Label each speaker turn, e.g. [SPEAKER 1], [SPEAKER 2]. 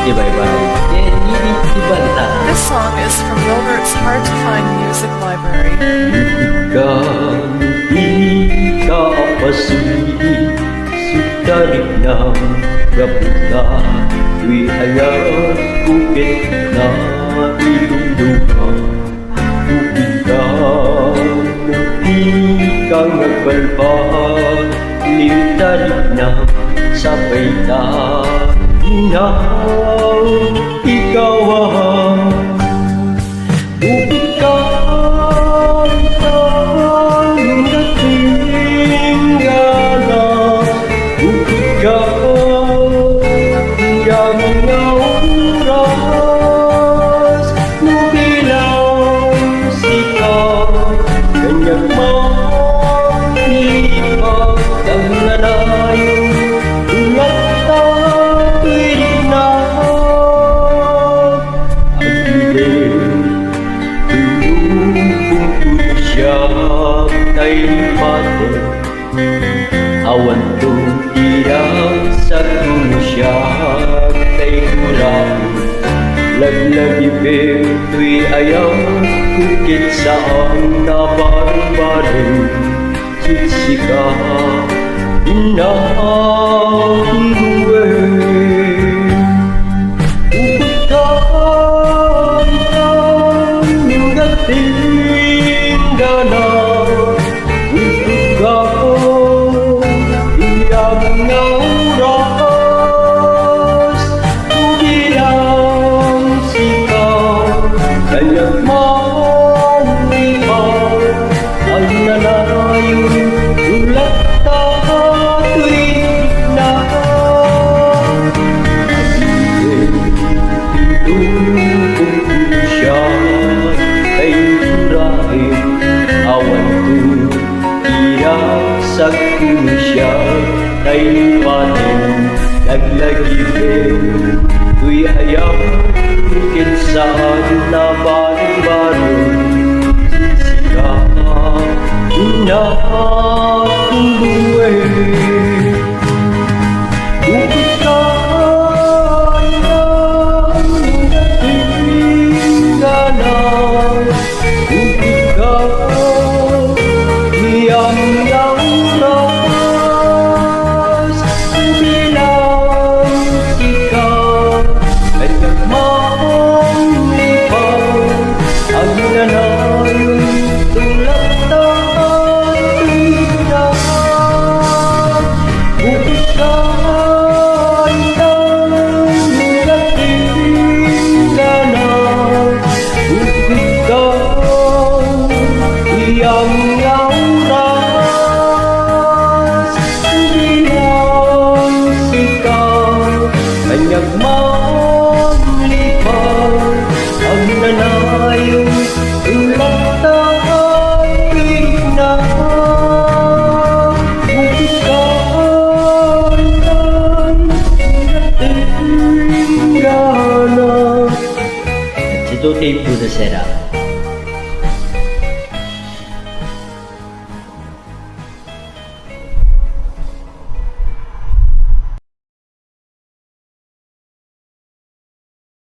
[SPEAKER 1] Ibay-bay. Ibanta.
[SPEAKER 2] This song is from Wilbert's Hard to Find Music Library.
[SPEAKER 1] Di ka pasili sutarik ng gapita. Tuy ayat bukit na iyong lupa. Tubig ka, di ka nagbalbat. Liwtarik ng sabay na ikaw ang bukit ka. Awan tu tidak satu syak tay murang laglagi tui ayam kukit saan na bareng-bareng sisika inahuwe ubutan gating dana sa kunisya tay panin naglagipin tuy ayaw kit saan na bareng-bareng sisika inakuwe bukit ka ang natingana bukit ka yang Ito tape Buddha Sera.